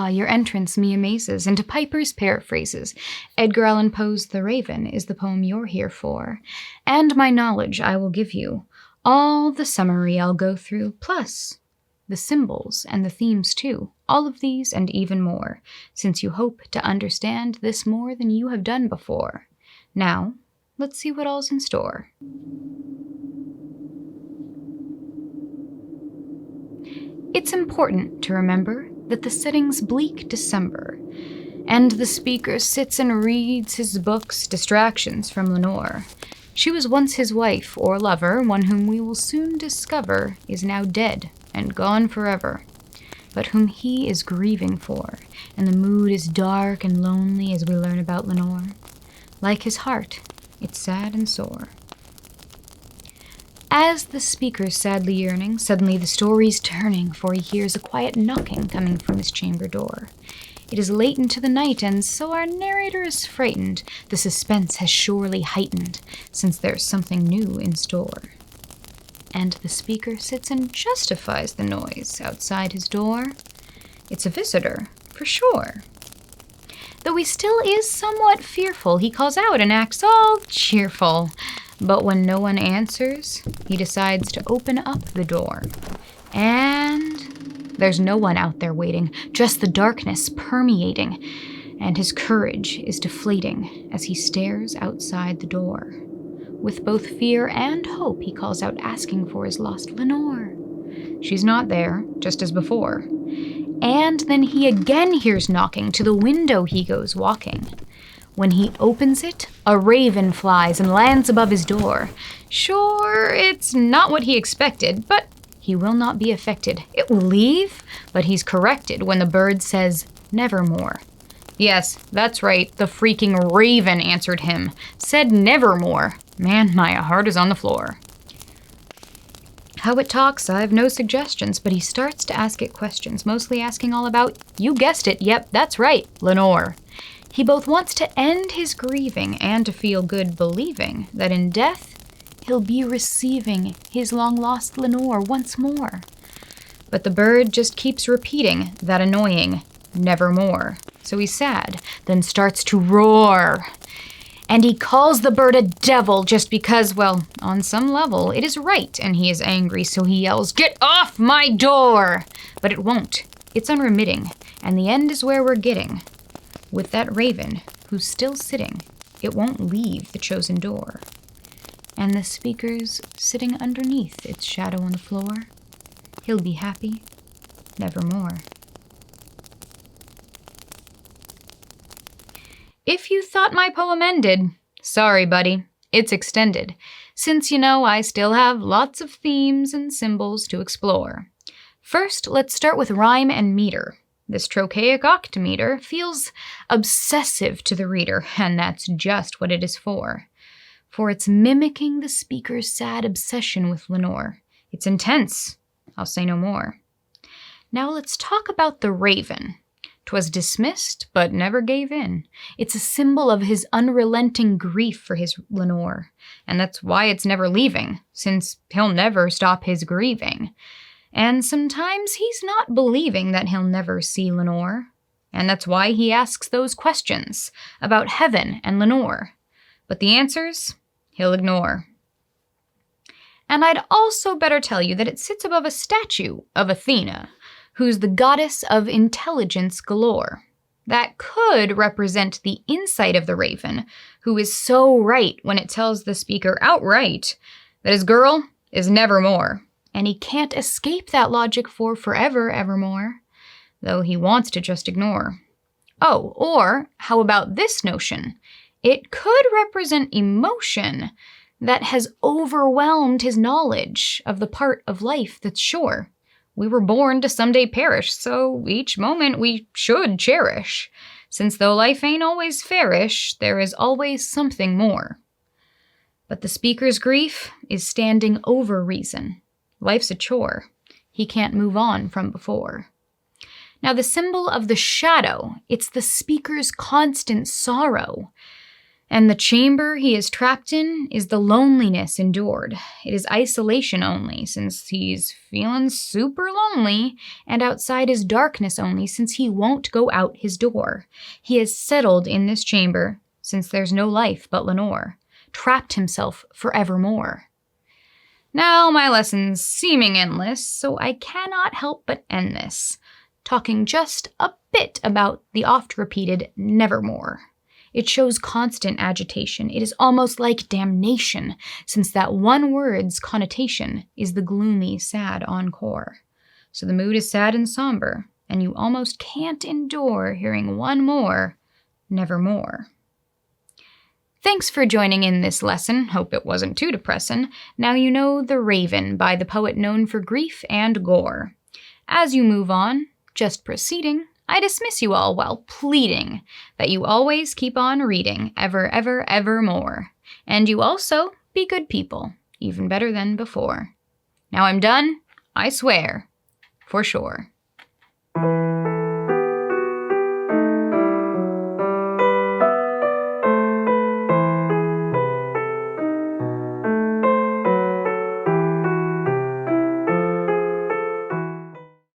Ah, your entrance me amazes into Piper's Paraphrases. Edgar Allan Poe's The Raven is the poem you're here for. And my knowledge I will give you. All the summary I'll go through, plus the symbols and the themes too. All of these and even more, since you hope to understand this more than you have done before. Now, let's see what all's in store. It's important to remember that the setting's bleak December, and the speaker sits and reads his books, Distractions from Lenore. She was once his wife or lover, one whom we will soon discover is now dead and gone forever, but whom he is grieving for, and the mood is dark and lonely as we learn about Lenore. Like his heart, it's sad and sore. As the speaker's sadly yearning, suddenly the story's turning, for he hears a quiet knocking coming from his chamber door. It is late into the night, and so our narrator is frightened. The suspense has surely heightened, since there's something new in store. And the speaker sits and justifies the noise outside his door. It's a visitor, for sure. Though he still is somewhat fearful, he calls out and acts all cheerful. But when no one answers, he decides to open up the door. And there's no one out there waiting, just the darkness permeating, and his courage is deflating as he stares outside the door. With both fear and hope, he calls out, asking for his lost Lenore. She's not there, just as before. And then he again hears knocking. To the window he goes walking. When he opens it, a raven flies and lands above his door. Sure, it's not what he expected, but he will not be affected. It will leave, but he's corrected when the bird says, "Nevermore." Yes, that's right, the freaking raven answered him. Said nevermore. Man, my heart is on the floor. How it talks, I've no suggestions, but he starts to ask it questions, mostly asking all about, you guessed it, yep, that's right, Lenore. He both wants to end his grieving and to feel good believing that in death he'll be receiving his long-lost Lenore once more. But the bird just keeps repeating that annoying nevermore. So he's sad, then starts to roar. And he calls the bird a devil just because, well, on some level, it is right, and he is angry, so he yells, "Get off my door!" But it won't. It's unremitting, and the end is where we're getting. With that raven, who's still sitting, it won't leave the chosen door. And the speaker's sitting underneath its shadow on the floor. He'll be happy, nevermore. If you thought my poem ended, sorry, buddy, it's extended, since you know I still have lots of themes and symbols to explore. First, let's start with rhyme and meter. This trochaic octameter feels obsessive to the reader, and that's just what it is for it's mimicking the speaker's sad obsession with Lenore. It's intense, I'll say no more. Now let's talk about the raven. 'Twas dismissed, but never gave in. It's a symbol of his unrelenting grief for his Lenore, and that's why it's never leaving, since he'll never stop his grieving. And sometimes he's not believing that he'll never see Lenore, and that's why he asks those questions about heaven and Lenore. But the answers, he'll ignore. And I'd also better tell you that it sits above a statue of Athena, who's the goddess of intelligence galore. That could represent the insight of the raven, who is so right when it tells the speaker outright that his girl is nevermore. And he can't escape that logic for forever, evermore, though he wants to just ignore. Oh, or how about this notion? It could represent emotion that has overwhelmed his knowledge of the part of life that's sure. We were born to someday perish, so each moment we should cherish. Since though life ain't always fairish, there is always something more. But the speaker's grief is standing over reason. Life's a chore. He can't move on from before. Now the symbol of the shadow, it's the speaker's constant sorrow. And the chamber he is trapped in is the loneliness endured. It is isolation only, since he's feeling super lonely, and outside is darkness only, since he won't go out his door. He is settled in this chamber, since there's no life but Lenore, trapped himself forevermore. Now my lesson's seeming endless, so I cannot help but end this, talking just a bit about the oft-repeated nevermore. It shows constant agitation. It is almost like damnation, since that one word's connotation is the gloomy, sad encore. So the mood is sad and somber, and you almost can't endure hearing one more nevermore. Thanks for joining in this lesson. Hope it wasn't too depressing. Now you know The Raven by the poet known for grief and gore. As you move on, just proceeding, I dismiss you all while pleading that you always keep on reading ever, ever, ever more. And you also be good people, even better than before. Now I'm done, I swear, for sure.